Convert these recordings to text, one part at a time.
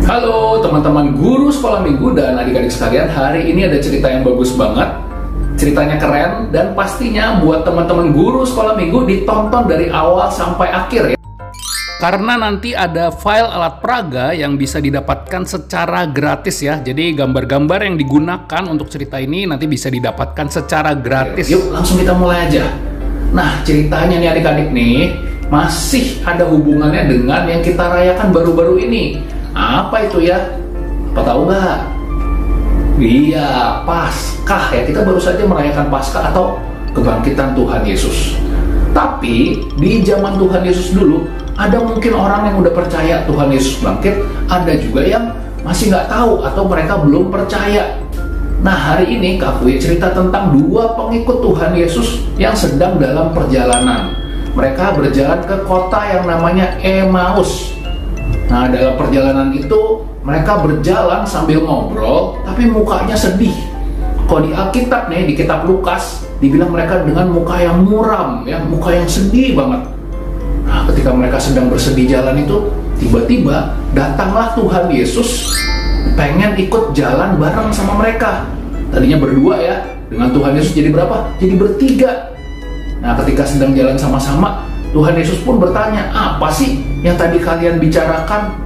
Halo teman-teman guru sekolah minggu dan adik-adik sekalian, hari ini ada cerita yang bagus banget. Ceritanya keren dan pastinya buat teman-teman guru sekolah minggu ditonton dari awal sampai akhir ya. Karena nanti ada file alat peraga yang bisa didapatkan secara gratis ya. Jadi gambar-gambar yang digunakan untuk cerita ini nanti bisa didapatkan secara gratis. Yuk langsung kita mulai aja. Nah ceritanya nih adik-adik nih masih ada hubungannya dengan yang kita rayakan baru-baru ini. Apa itu ya? Apa tahu nggak? Iya, Paskah ya. Kita baru saja merayakan Paskah atau kebangkitan Tuhan Yesus. Tapi di zaman Tuhan Yesus dulu ada mungkin orang yang udah percaya Tuhan Yesus bangkit, ada juga yang masih nggak tahu atau mereka belum percaya. Nah hari ini Kak Fui cerita tentang dua pengikut Tuhan Yesus yang sedang dalam perjalanan. Mereka berjalan ke kota yang namanya Emmaus. Nah dalam perjalanan itu mereka berjalan sambil ngobrol tapi mukanya sedih. Kalau di Alkitab nih, di kitab Lukas dibilang mereka dengan muka yang muram ya, muka yang sedih banget. Nah ketika mereka sedang bersedih jalan itu, tiba-tiba datanglah Tuhan Yesus pengen ikut jalan bareng sama mereka. Tadinya berdua ya, dengan Tuhan Yesus jadi berapa? Jadi bertiga. Nah ketika sedang jalan sama-sama, Tuhan Yesus pun bertanya, apa sih yang tadi kalian bicarakan?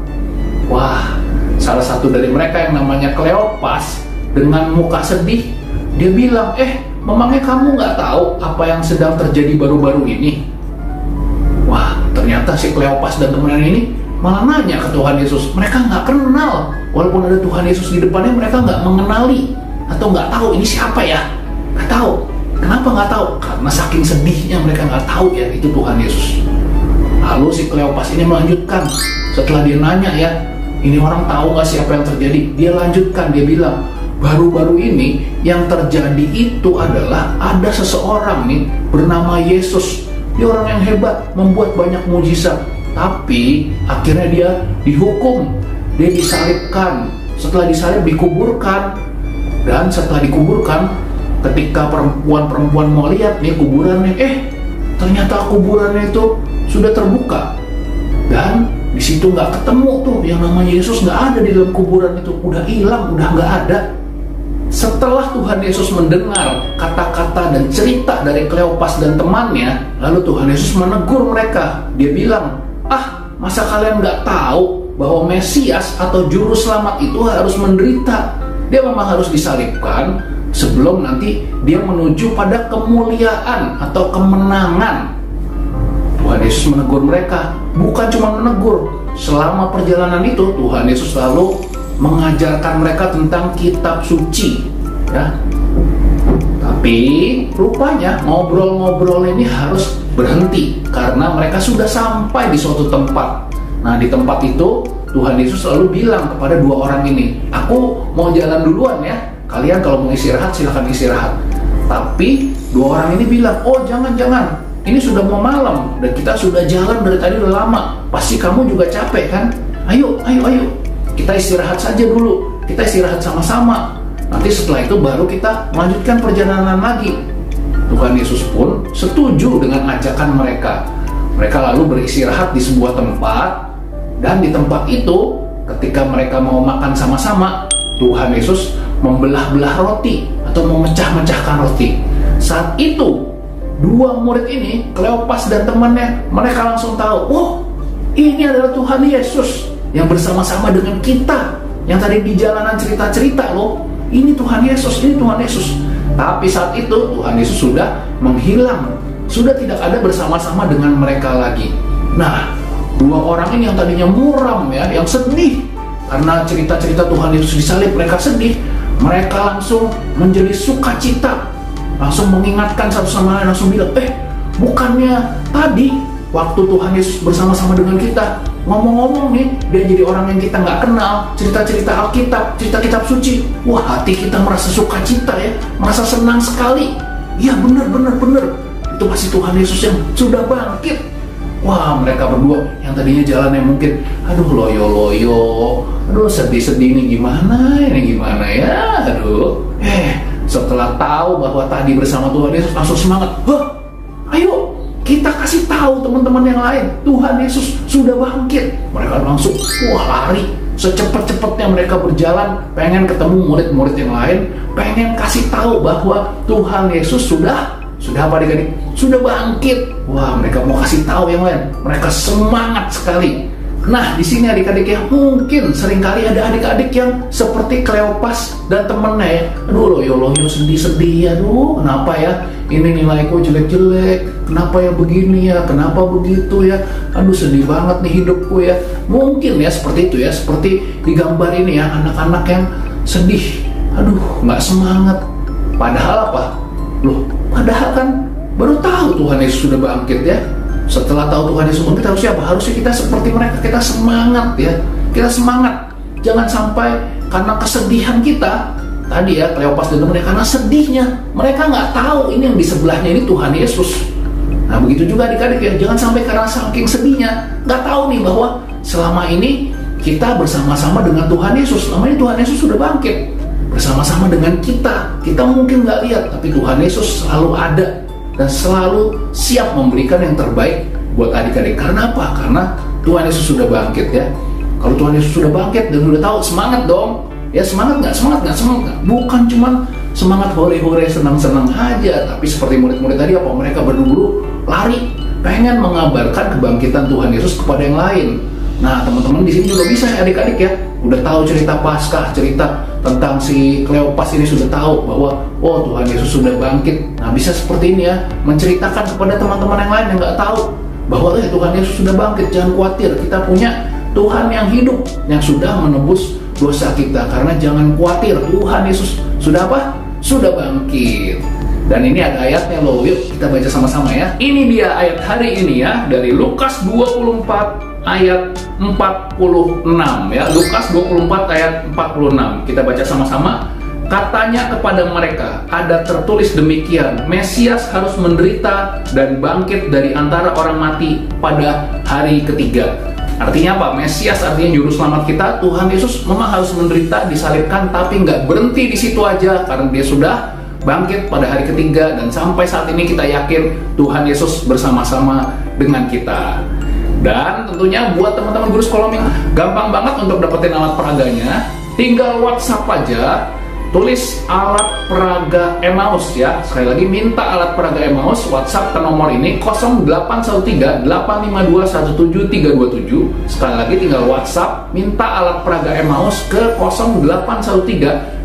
Wah, salah satu dari mereka yang namanya Kleopas dengan muka sedih, dia bilang, memangnya kamu nggak tahu apa yang sedang terjadi baru-baru ini? Wah, ternyata si Kleopas dan teman-teman ini malah nanya ke Tuhan Yesus. Mereka nggak kenal, walaupun ada Tuhan Yesus di depannya, mereka nggak mengenali atau nggak tahu ini siapa ya? Nggak tahu. Kenapa nggak tahu? Karena saking sedihnya mereka nggak tahu ya itu Tuhan Yesus. Lalu si Kleopas ini melanjutkan. Setelah dia nanya ya, ini orang tahu nggak sih apa yang terjadi? Dia lanjutkan, dia bilang, baru-baru ini yang terjadi itu adalah ada seseorang nih bernama Yesus. Dia orang yang hebat, membuat banyak mujizat. Tapi akhirnya dia dihukum, dia disalibkan. Setelah disalib dikuburkan. Dan setelah dikuburkan, ketika perempuan-perempuan mau lihat nih kuburannya, ternyata kuburannya itu sudah terbuka dan di situ nggak ketemu tuh yang namanya Yesus, nggak ada di dalam kuburan itu, udah hilang, udah nggak ada. Setelah Tuhan Yesus mendengar kata-kata dan cerita dari Kleopas dan temannya, lalu Tuhan Yesus menegur mereka. Dia bilang, masa kalian nggak tahu bahwa Mesias atau Juru Selamat itu harus menderita? Dia memang harus disalibkan sebelum nanti dia menuju pada kemuliaan atau kemenangan. Tuhan Yesus menegur mereka, bukan cuma menegur. Selama perjalanan itu Tuhan Yesus selalu mengajarkan mereka tentang kitab suci ya. Tapi rupanya ngobrol-ngobrol ini harus berhenti karena mereka sudah sampai di suatu tempat. Nah di tempat itu Tuhan Yesus selalu bilang kepada dua orang ini, aku mau jalan duluan ya, kalian kalau mau istirahat silahkan istirahat. Tapi dua orang ini bilang, jangan, ini sudah mau malam dan kita sudah jalan dari tadi udah lama, pasti kamu juga capek kan? Ayo, kita istirahat saja dulu, kita istirahat sama-sama. Nanti setelah itu baru kita melanjutkan perjalanan lagi. Tuhan Yesus pun setuju dengan ajakan mereka. Mereka lalu beristirahat di sebuah tempat, dan di tempat itu ketika mereka mau makan sama-sama, Tuhan Yesus membelah-belah roti atau memecah-mecahkan roti. Saat itu dua murid ini, Kleopas dan temannya, mereka langsung tahu, ini adalah Tuhan Yesus yang bersama-sama dengan kita, yang tadi di jalanan cerita-cerita loh. Ini Tuhan Yesus, ini Tuhan Yesus. Tapi saat itu Tuhan Yesus sudah menghilang, sudah tidak ada bersama-sama dengan mereka lagi. Nah, dua orang ini yang tadinya muram ya, yang sedih karena cerita-cerita Tuhan Yesus disalib, mereka sedih. Mereka langsung menjadi sukacita, langsung mengingatkan satu sama lain, langsung bilang, bukannya tadi waktu Tuhan Yesus bersama-sama dengan kita ngomong-ngomong nih, dia jadi orang yang kita nggak kenal, cerita-cerita Alkitab, cerita kitab suci. Wah, hati kita merasa sukacita ya, merasa senang sekali. Iya bener, itu pasti Tuhan Yesus yang sudah bangkit. Wah, mereka berdua yang tadinya jalannya mungkin, aduh loyo-loyo, aduh sedih-sedih ini gimana ya, aduh. Setelah tahu bahwa tadi bersama Tuhan Yesus langsung semangat, ayo kita kasih tahu teman-teman yang lain, Tuhan Yesus sudah bangkit. Mereka langsung lari secepat-cepatnya mereka berjalan, pengen ketemu murid-murid yang lain, pengen kasih tahu bahwa Tuhan Yesus sudah apa adik-adik? Sudah bangkit. Wah, mereka mau kasih tahu yang lain. Mereka semangat sekali. Nah, di sini adik-adik ya, mungkin seringkali ada adik-adik yang seperti Kleopas dan temennya ya. Aduh, loyo sedih-sedih, aduh, kenapa ya? Ini nilaiku jelek-jelek, kenapa ya begini ya, kenapa begitu ya? Aduh, sedih banget nih hidupku ya. Mungkin ya seperti itu ya, seperti di gambar ini ya, anak-anak yang sedih. Aduh, nggak semangat. Padahal apa? Loh, padahal kan baru tahu Tuhan Yesus sudah bangkit ya. Setelah tahu Tuhan Yesus bangkit, harusnya apa? Harusnya kita seperti mereka, kita semangat ya. Kita semangat. Jangan sampai karena kesedihan kita, tadi ya, Kleopas dan temannya, karena sedihnya, mereka nggak tahu ini yang di sebelahnya ini Tuhan Yesus. Nah, begitu juga adik-adik ya, jangan sampai karena saking sedihnya, nggak tahu nih bahwa selama ini kita bersama-sama dengan Tuhan Yesus. Selama ini Tuhan Yesus sudah bangkit. Bersama-sama dengan kita. Kita mungkin nggak lihat, tapi Tuhan Yesus selalu ada dan selalu siap memberikan yang terbaik buat adik-adik. Karena apa? Karena Tuhan Yesus sudah bangkit ya. Kalau Tuhan Yesus sudah bangkit dan sudah tahu, semangat dong. Ya semangat nggak? Bukan cuma semangat hore-hore, senang-senang aja. Tapi seperti murid-murid tadi apa? Mereka berburu, lari, pengen mengabarkan kebangkitan Tuhan Yesus kepada yang lain. Nah, teman-teman di sini juga bisa ya adik-adik ya. Udah tahu cerita Paskah, cerita tentang si Kleopas ini sudah tahu bahwa oh Tuhan Yesus sudah bangkit. Nah, bisa seperti ini ya, menceritakan kepada teman-teman yang lain yang nggak tahu bahwa Tuhan Yesus sudah bangkit. Jangan khawatir, kita punya Tuhan yang hidup, yang sudah menebus dosa kita. Karena jangan khawatir, Tuhan Yesus sudah apa? Sudah bangkit. Dan ini ada ayatnya loh, yuk kita baca sama-sama ya. Ini dia ayat hari ini ya, dari Lukas 24 ayat 46 ya. Lukas 24 ayat 46. Kita baca sama-sama. Katanya kepada mereka, ada tertulis demikian, Mesias harus menderita dan bangkit dari antara orang mati pada hari ketiga. Artinya apa? Mesias artinya juru selamat kita. Tuhan Yesus memang harus menderita, disalibkan, tapi nggak berhenti di situ aja, karena dia sudah bangkit pada hari ketiga. Dan sampai saat ini kita yakin Tuhan Yesus bersama-sama dengan kita. Dan tentunya buat teman-teman guru sekolah minggu, gampang banget untuk dapetin alat peraganya. Tinggal WhatsApp aja, tulis alat peraga Emmaus ya. Sekali lagi, minta alat peraga Emmaus, WhatsApp ke nomor ini 0813-852-17327. Sekali lagi tinggal WhatsApp, minta alat peraga Emmaus ke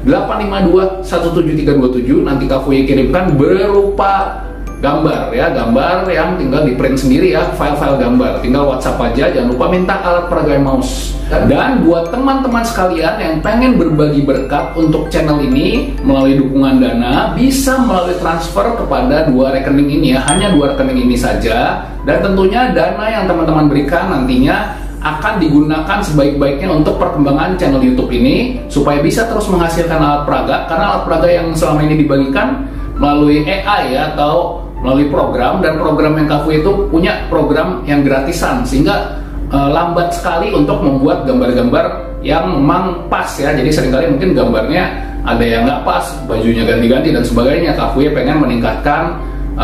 0813-852-17327. Nanti Kak Fuye kirimkan berupa gambar ya, gambar yang tinggal di print sendiri ya, file-file gambar. Tinggal WhatsApp aja, jangan lupa minta alat peraga Emmaus. Dan buat teman-teman sekalian yang pengen berbagi berkat untuk channel ini melalui dukungan dana, bisa melalui transfer kepada dua rekening ini ya, hanya dua rekening ini saja. Dan tentunya dana yang teman-teman berikan nantinya akan digunakan sebaik-baiknya untuk perkembangan channel YouTube ini, supaya bisa terus menghasilkan alat peraga. Karena alat peraga yang selama ini dibagikan melalui AI ya, atau melalui program, dan program yang Kak Fuye itu punya program yang gratisan, sehingga lambat sekali untuk membuat gambar-gambar yang memang pas ya. Jadi seringkali mungkin gambarnya ada yang nggak pas, bajunya ganti-ganti dan sebagainya. Kak Fuye pengen meningkatkan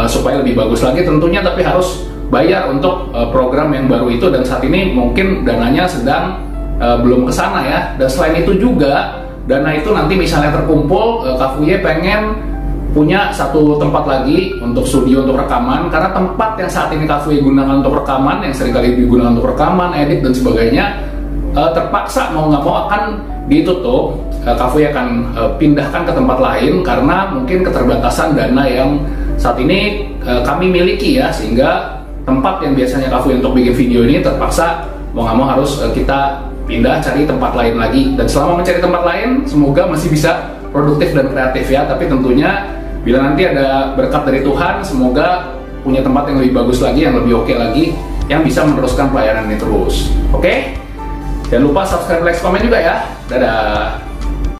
supaya lebih bagus lagi tentunya, tapi harus bayar untuk program yang baru itu, dan saat ini mungkin dananya sedang belum kesana ya. Dan selain itu juga, dana itu nanti misalnya terkumpul, Kak Fuye pengen punya satu tempat lagi untuk studio, untuk rekaman. Karena tempat yang saat ini Kak Fuye gunakan untuk rekaman, yang seringkali digunakan untuk rekaman, edit dan sebagainya, terpaksa mau nggak mau akan ditutup. Kak Fuye akan pindahkan ke tempat lain karena mungkin keterbatasan dana yang saat ini kami miliki ya, sehingga tempat yang biasanya Kak Fuye untuk bikin video ini terpaksa mau nggak mau harus kita pindah, cari tempat lain lagi. Dan selama mencari tempat lain, semoga masih bisa produktif dan kreatif ya. Tapi tentunya bila nanti ada berkat dari Tuhan, semoga punya tempat yang lebih bagus lagi, yang lebih oke lagi, yang bisa meneruskan pelayanan ini terus. Oke? Jangan lupa subscribe, like, komen juga ya. Dadah!